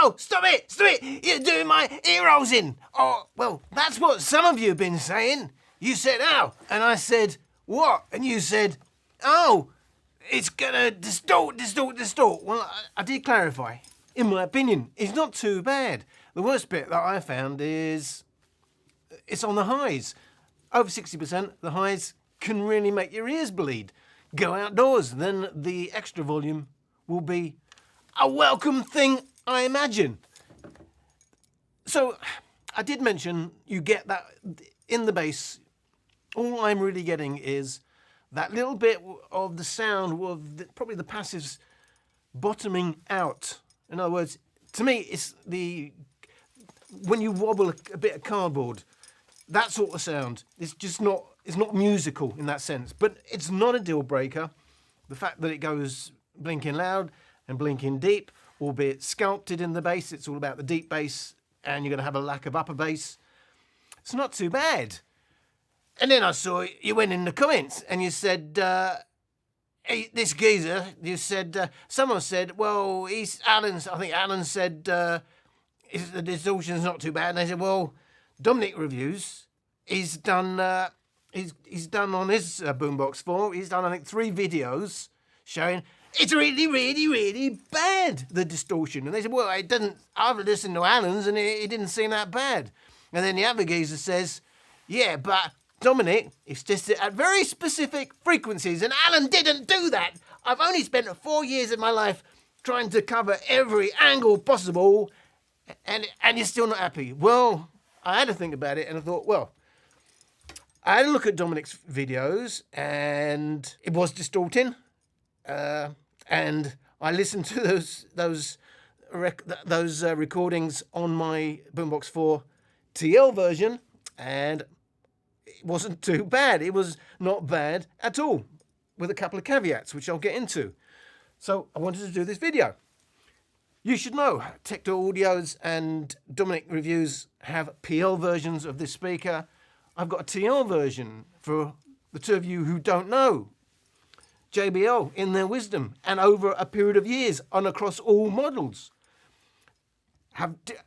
"Oh, stop it! Stop it! You're doing my ear rolls in!" Oh, well, that's what some of you have been saying. You said, "Ow," and I said, "What?" And you said, "Oh, it's gonna distort. Well, I did clarify. In my opinion, it's not too bad. The worst bit that I found is it's on the highs. Over 60%, the highs can really make your ears bleed. Go outdoors, then the extra volume will be a welcome thing, I imagine. So, I did mention you get that in the bass. All I'm really getting is that little bit of the sound of probably the passives bottoming out. In other words, to me, it's when you wobble a bit of cardboard, that sort of sound. It's just not, it's not musical in that sense, but it's not a deal breaker. The fact that it goes blinking loud and blinking deep, albeit sculpted in the bass, it's all about the deep bass, and you're going to have a lack of upper bass. It's not too bad. And then I saw you went in the comments and you said, hey, this geezer, you said, someone said, well, I think Alan said, the distortion's not too bad. And they said, well, Dominic reviews, he's done on his Boombox 4, he's done, I think, 3 videos showing it's really, really, really bad, the distortion. And they said, well, I've listened to Alan's and it didn't seem that bad. And then the other geezer says, yeah, but Dominic, it's just at very specific frequencies, and Alan didn't do that. I've only spent 4 years of my life trying to cover every angle possible, and you're still not happy. Well, I had to think about it, and I thought, well, I had a look at Dominic's videos, and it was distorting, and I listened to those recordings on my Boombox 4 TL version, and it wasn't too bad. It was not bad at all, with a couple of caveats, which I'll get into. So I wanted to do this video. You should know, Tector Audios and Dominic Reviews have PL versions of this speaker. I've got a TL version for the two of you who don't know. JBL, in their wisdom, and over a period of years, and across all models,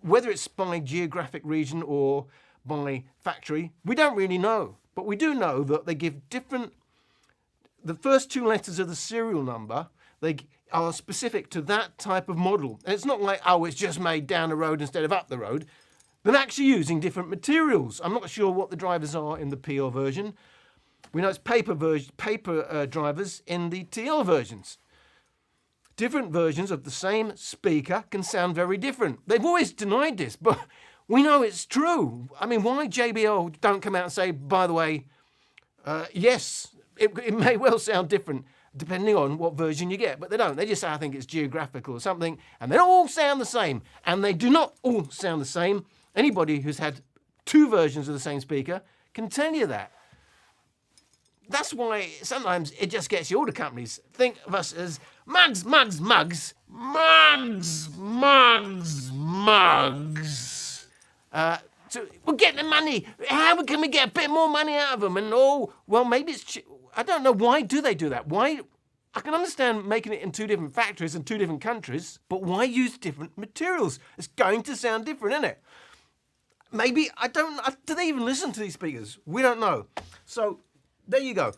whether it's by geographic region or by factory, we don't really know. But we do know that they give the first 2 letters of the serial number, they are specific to that type of model. And it's not like, oh, it's just made down the road instead of up the road. They're actually using different materials. I'm not sure what the drivers are in the PL version. We know it's paper drivers in the TL versions. Different versions of the same speaker can sound very different. They've always denied this, but we know it's true. I mean, why JBL don't come out and say, by the way, yes, it may well sound different depending on what version you get, but they don't. They just say, I think it's geographical or something, and they all sound the same, and they do not all sound the same. Anybody who's had 2 versions of the same speaker can tell you that. That's why sometimes it just gets you. All the companies think of us as mugs. So we're getting the money. How can we get a bit more money out of them? And well, maybe it's I don't know, why do they do that? Why? I can understand making it in 2 different factories in 2 different countries, but why use different materials? It's going to sound different, isn't it? Maybe, do they even listen to these speakers? We don't know. So there you go.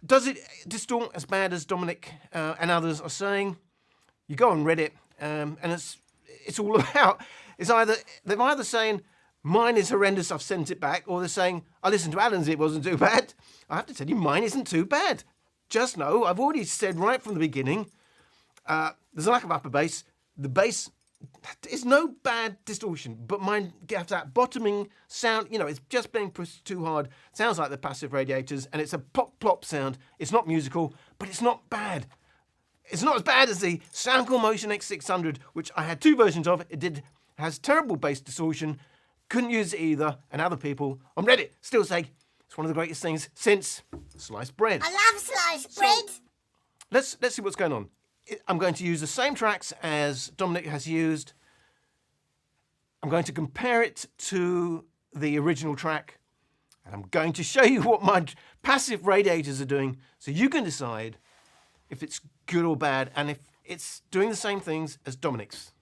Does it distort as bad as Dominic and others are saying? You go on Reddit, and it's all about, they're either saying, mine is horrendous, I've sent it back, or they're saying, I listened to Alan's, it wasn't too bad. I have to tell you, mine isn't too bad. Just know, I've already said right from the beginning, there's a lack of upper bass. The bass is no bad distortion, but mine gets that bottoming sound, it's just being pushed too hard. Sounds like the passive radiators, and it's a pop-plop sound. It's not musical, but it's not bad. It's not as bad as the Soundcore Motion X600, which I had 2 versions of. Has terrible bass distortion. Couldn't use it either, and other people on Reddit still say it's one of the greatest things since sliced bread. I love sliced bread. Let's see what's going on. I'm going to use the same tracks as Dominic has used. I'm going to compare it to the original track, and I'm going to show you what my passive radiators are doing, so you can decide if it's good or bad, and if it's doing the same things as Dominic's.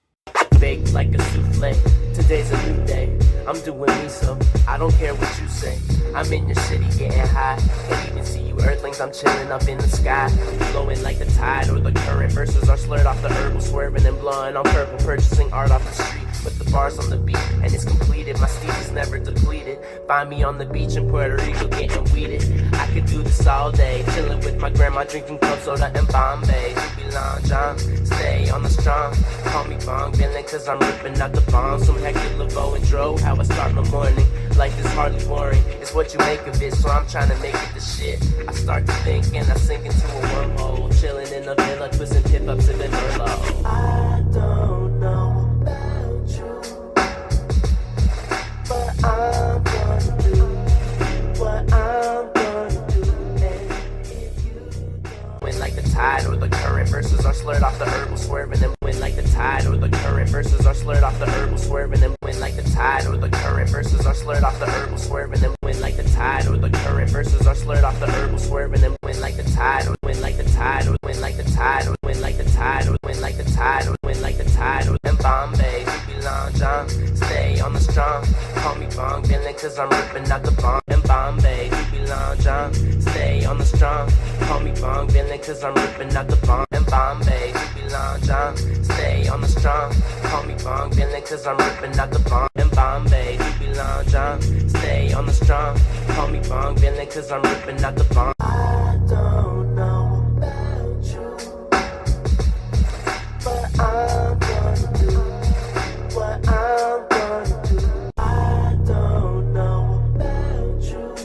baked like a souffle. Today's a new day, I'm doing me so I don't care what you say. I'm in your city getting high. Can't even see you earthlings, I'm chilling up in the sky. Flowing like the tide or the current. Verses are slurred off the herbal, swerving and blowing on purple. Purchasing art off the street with the bars on the beat, and it's completed. My steed is never depleted. Find me on the beach in Puerto Rico getting weeded. I could do this all day, chilling with my grandma, drinking club soda in Bombay. Doobie Lounge on, stay on the strong. Call me Bong Billin' cause I'm ripping out the bomb. Some Hector Lavoe and Dro, how I start my morning. Life is hardly boring, it's what you make of it, so I'm trying to make it the shit. I start to think and I sink into a wormhole, chilling in a villa, twisting tip-ups in Merlot. I don't know about you, but I'm gonna do what I'm gonna do. And if you don't win like the tide or the current, verses are slurred off the herbal, swerving and win like the tide or the current, verses are slurred off the herbal, swerving and win like the tide or the current, verses are slurred off the herbal, swerving and win like the tide or the current, verses are slurred off the herbal, swerving and win like the tide or win like the tide or win like the tide or win like the tide or win like the tide or win like the tide or in Bombay. Doobie Lounge on, stay on the strong. Call me Bong Billin' cause I'm ripping out the bomb in Bombay. Doobie Lounge on, stay on the strong. Call me Bong Billin' cause I'm ripping out the bomb in Bombay. Doobie Lounge on, stay on the strong. Call me Bong Billin' cause I'm ripping out the bomb in Bombay. Doobie Lounge on, stay on the strong. Call me Bong Billin' cause I'm ripping out the bomb. I don't know about you, but I'm gonna do what I'm gonna do. I don't know about you,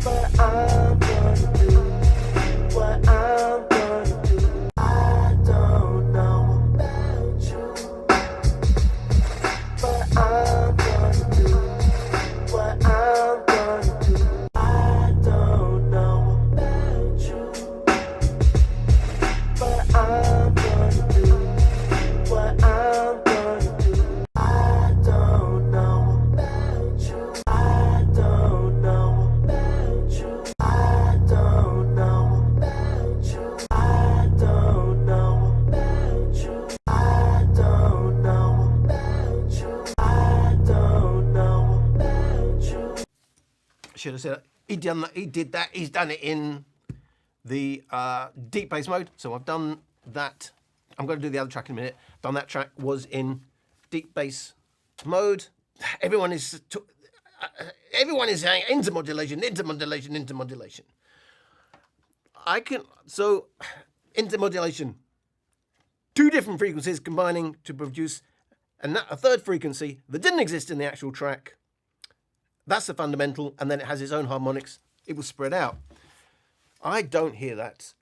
but I'm gonna do what I'm gonna do. I don't know about you, but I'm gonna do what I'm gonna do. I don't know about you, but I'm gonna do what I'm gonna do. I don't know about you. I don't know about you. I don't know about you. I don't know about you. I don't know about you. I don't know about you. Should have said he done that. He did that. He's done it in the deep bass mode. So I've done that. I'm going to do the other track in a minute. Done that track was in deep bass mode. Everyone is saying intermodulation, intermodulation, intermodulation. Intermodulation. Two different frequencies combining to produce a third frequency that didn't exist in the actual track. That's the fundamental, and then it has its own harmonics. It was spread out. I don't hear that,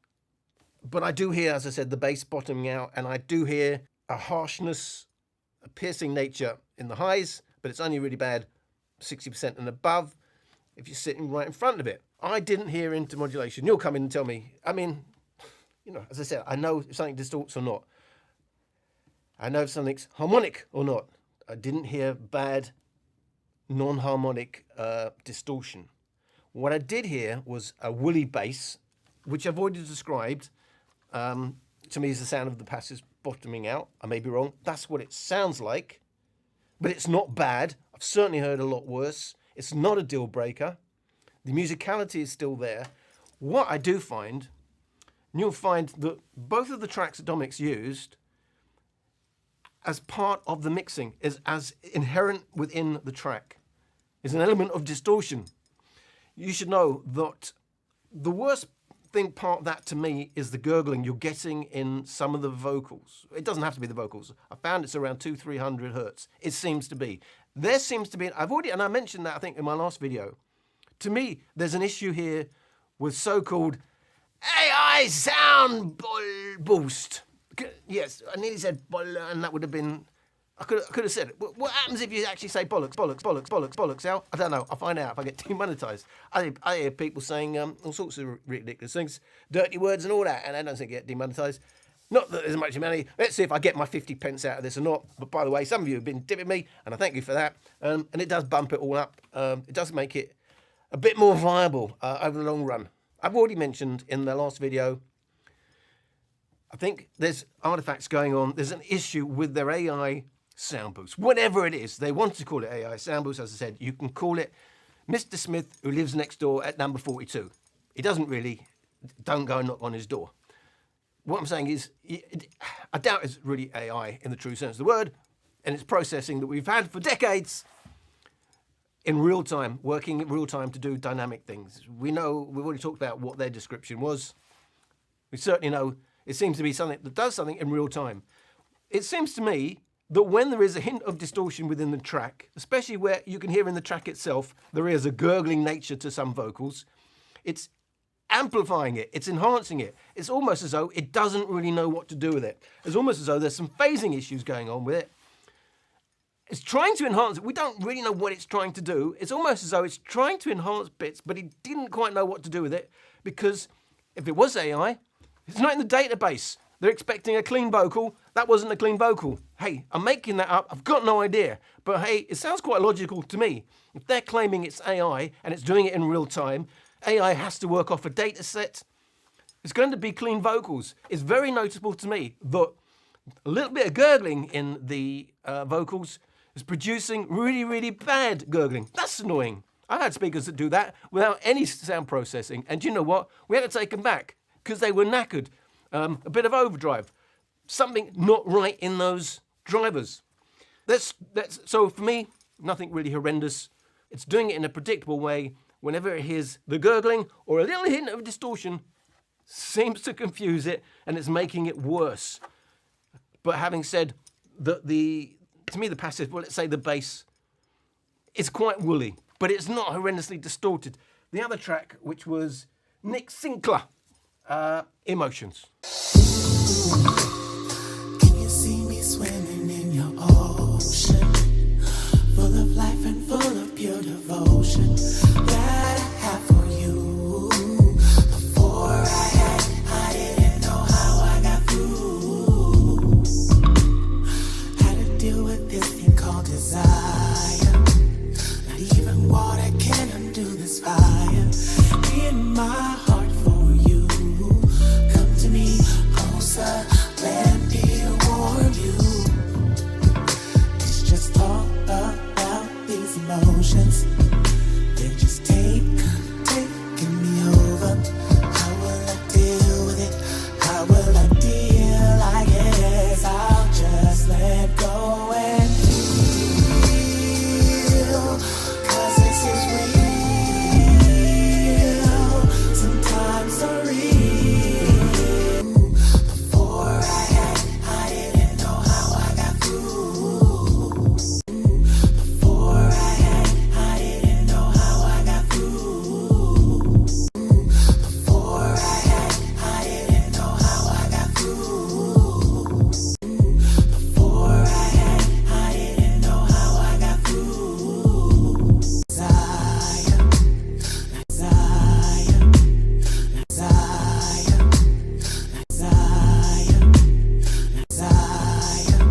but I do hear, as I said, the bass bottoming out, and I do hear a harshness, a piercing nature in the highs, but it's only really bad 60% and above if you're sitting right in front of it. I didn't hear intermodulation. You'll come in and tell me. I mean, as I said, I know if something distorts or not. I know if something's harmonic or not. I didn't hear bad non-harmonic distortion. What I did hear was a woolly bass, which I've already described. To me, is the sound of the passes bottoming out. I may be wrong. That's what it sounds like, but it's not bad. I've certainly heard a lot worse. It's not a deal breaker. The musicality is still there. What I do find, and you'll find that both of the tracks that Dominic's used as part of the mixing, is as inherent within the track, is an element of distortion. You should know that the worst part of that to me is the gurgling you're getting in some of the vocals. It doesn't have to be the vocals. I found it's around 200-300 hertz. It seems to be. There seems to be, and I mentioned that I think in my last video. To me, there's an issue here with so-called AI sound boost. Yes, I nearly said and that would have been, I could have said it. What happens if you actually say bollocks, Al? I don't know. I'll find out if I get demonetized. I hear people saying all sorts of ridiculous things, dirty words and all that, and I don't think get demonetized. Not that there's much money. Let's see if I get my 50 pence out of this or not. But by the way, some of you have been tipping me, and I thank you for that. And it does bump it all up. It does make it a bit more viable over the long run. I've already mentioned in the last video I think there's artifacts going on. There's an issue with their AI sound booths. Whatever it is, they want to call it AI sound booths. As I said, you can call it Mr. Smith, who lives next door at number 42. He doesn't really. Don't go and knock on his door. What I'm saying is, I doubt it's really AI in the true sense of the word, and it's processing that we've had for decades in real time, working in real time to do dynamic things. We know, we've already talked about what their description was. We certainly know it seems to be something that does something in real time. It seems to me that when there is a hint of distortion within the track, especially where you can hear in the track itself, there is a gurgling nature to some vocals, it's amplifying it, it's enhancing it. It's almost as though it doesn't really know what to do with it. It's almost as though there's some phasing issues going on with it. It's trying to enhance it. We don't really know what it's trying to do. It's almost as though it's trying to enhance bits, but it didn't quite know what to do with it, because if it was AI, it's not in the database. They're expecting a clean vocal. That wasn't a clean vocal. Hey, I'm making that up. I've got no idea. But hey, it sounds quite logical to me. If they're claiming it's AI and it's doing it in real time, AI has to work off a data set. It's going to be clean vocals. It's very noticeable to me that a little bit of gurgling in the vocals is producing really, really bad gurgling. That's annoying. I've had speakers that do that without any sound processing. And you know what? We had to take them back because they were knackered. A bit of overdrive. Something not right in those drivers. So for me, nothing really horrendous. It's doing it in a predictable way. Whenever it hears the gurgling or a little hint of distortion, seems to confuse it and it's making it worse. But having said that, to me the passive, well, let's say the bass, is quite woolly, but it's not horrendously distorted. The other track, which was Nick Sinclair, Emotions. Can you see me swimming in your ocean, full of life and full of pure devotion that I have for you? Before I didn't know how I got through. How to deal with this thing called desire. Not even water can undo this fire in my heart for you. Come to me closer, let me warm you. It's just all about these emotions. They're just taking me over. How will I deal with it? How will I deal? I guess I'll just let go and feel. 'Cause this is real. Sometimes surreal. Before I didn't know how I got through. Before I didn't know how I got through. Before I didn't know how I got through. Before I didn't know how I got through. Desire, desire, desire, desire, desire,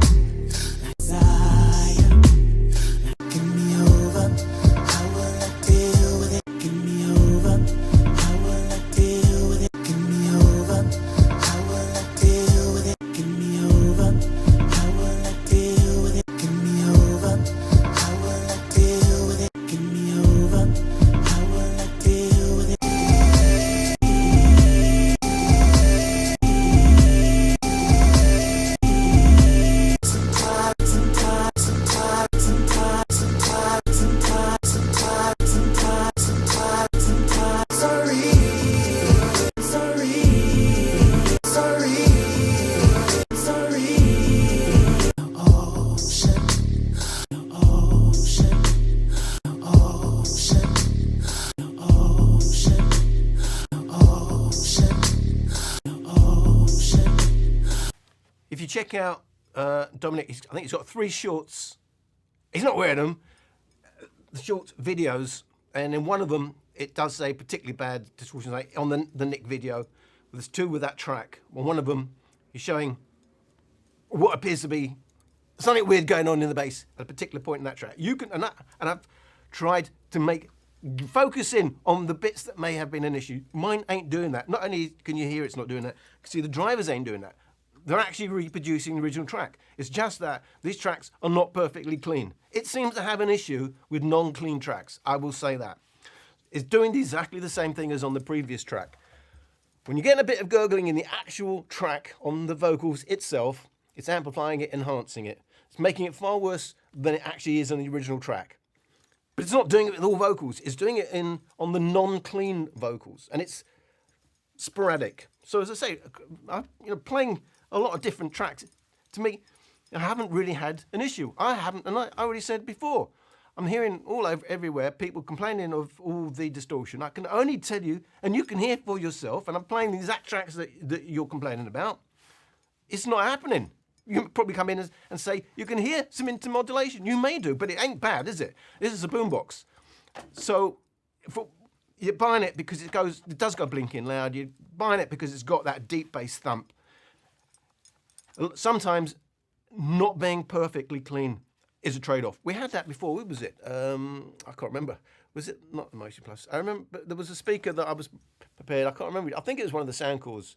desire. Give me over. How will I deal with it? Give me over. How will I deal with it? Give me over. How will I deal with it? Give me over. How will I deal with it? Give me over. How will I deal with it? Give me over. How will I deal with it? If you check out Dominic, I think he's got 3 shorts. He's not wearing them. The short videos, and in one of them, it does say particularly bad distortion, like on the Nick video. There's 2 with that track. Well, one of them is showing what appears to be something weird going on in the bass at a particular point in that track. You can, and I've tried to focus in on the bits that may have been an issue. Mine ain't doing that. Not only can you hear it's not doing that, you can see the drivers ain't doing that. they're actually reproducing the original track. It's just that these tracks are not perfectly clean. It seems to have an issue with non-clean tracks, I will say that. It's doing exactly the same thing as on the previous track. When you're getting a bit of gurgling in the actual track on the vocals itself, it's amplifying it, enhancing it. It's making it far worse than it actually is on the original track. But it's not doing it with all vocals. It's doing it on the non-clean vocals, and it's sporadic. So as I say, playing a lot of different tracks, to me, I haven't really had an issue. I haven't, and I already said before, I'm hearing all over everywhere people complaining of all the distortion. I can only tell you, and you can hear for yourself, and I'm playing the exact tracks that you're complaining about. It's not happening. You can probably come in and say, you can hear some intermodulation. You may do, but it ain't bad, is it? This is a boombox. So you're buying it because it does go blinking loud. You're buying it because it's got that deep bass thump. Sometimes not being perfectly clean is a trade-off. We had that before. What was it? I can't remember. Was it not the Motion Plus? I remember there was a speaker that I was prepared. I can't remember. I think it was one of the sound cores.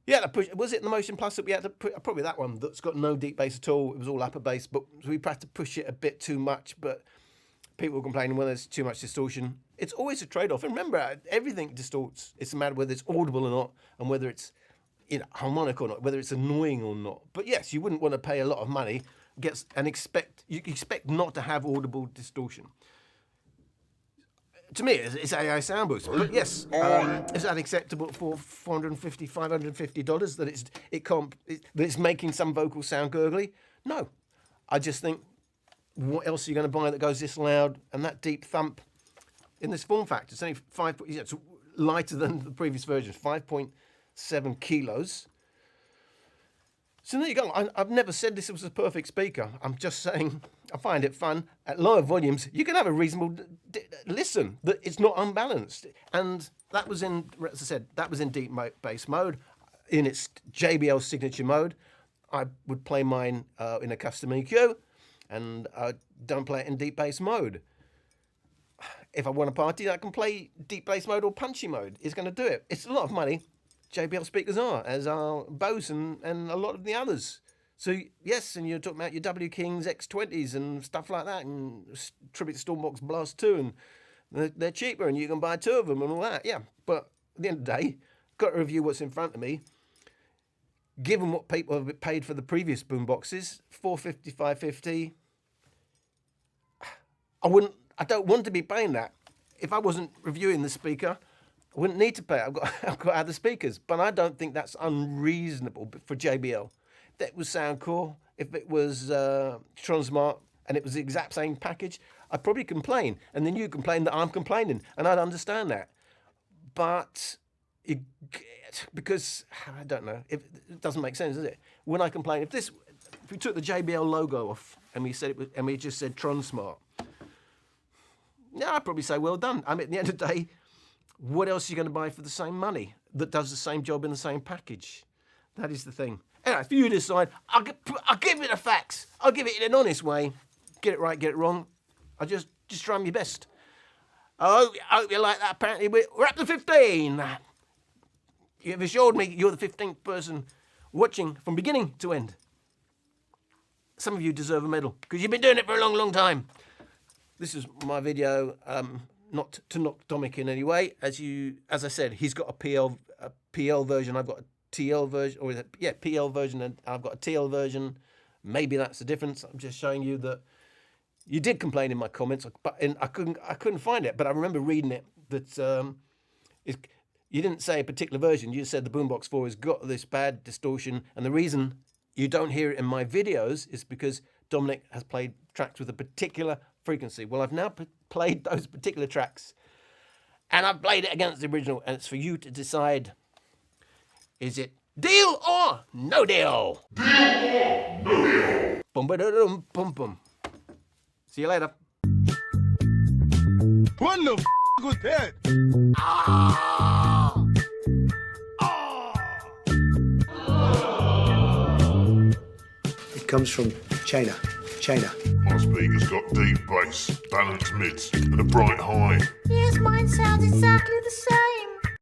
Yeah, was it the Motion Plus that we had to put? Probably that one that's got no deep bass at all. It was all upper bass, but we had to push it a bit too much. But people were complaining when there's too much distortion. It's always a trade-off. And remember, everything distorts. It's a matter whether it's audible or not, and whether it's harmonic or not, whether it's annoying or not. But yes, you wouldn't want to pay a lot of money and expect not to have audible distortion. To me, it's AI sound boost. But yes, is that acceptable for $450, $550 that it's making some vocals sound gurgly? No. I just think, what else are you going to buy that goes this loud and that deep thump in this form factor? It's only it's lighter than the previous version, 5.7 kilos. So there you go. I've never said this was a perfect speaker. I'm just saying I find it fun. At lower volumes, you can have a reasonable listen. That it's not unbalanced. And that was in, as I said, that was in deep bass mode. In its JBL signature mode, I would play mine in a custom EQ, and I don't play it in deep bass mode. If I want to party, I can play deep bass mode or punchy mode. It's going to do it. It's a lot of money. JBL speakers are, as are Bose and a lot of the others. So yes, and you're talking about your W Kings X20s and stuff like that, and Tribute Stormbox Blast 2, and they're cheaper, and you can buy 2 of them and all that. Yeah, but at the end of the day, got to review what's in front of me. Given what people have paid for the previous boomboxes, $450, $550, I don't want to be paying that. If I wasn't reviewing the speaker, I wouldn't need to pay. I've got other speakers, but I don't think that's unreasonable for JBL. If that was Soundcore, if it was Transmart, and it was the exact same package, I'd probably complain, and then you complain that I'm complaining, and I'd understand that. But because I don't know, it doesn't make sense, does it? When I complain, if we took the JBL logo off and we just said Transmart, yeah, I'd probably say well done. I mean, at the end of the day, what else are you going to buy for the same money that does the same job in the same package? That is the thing. Anyway, if you decide, I'll give it the facts. I'll give it in an honest way. Get it right, get it wrong. I'll just try my best. I hope you like that. Apparently, we're up to 15. You've assured me you're the 15th person watching from beginning to end. Some of you deserve a medal because you've been doing it for a long, long time. This is my video. Not to knock Dominic in any way. As I said, he's got a PL version. I've got a TL version, PL version, and I've got a TL version. Maybe that's the difference. I'm just showing you that you did complain in my comments, but I couldn't find it. But I remember reading it that you didn't say a particular version. You said the Boombox 4 has got this bad distortion, and the reason you don't hear it in my videos is because Dominic has played tracks with a particular frequency. Well, I've now played those particular tracks, and I've played it against the original, and it's for you to decide, is it deal or no deal? Deal or no deal? Bum ba da dum bum bum. See you later. What the f*** was that? It comes from China. My speaker's got deep bass, balanced mids, and a bright high. Yes, mine sounds exactly the same.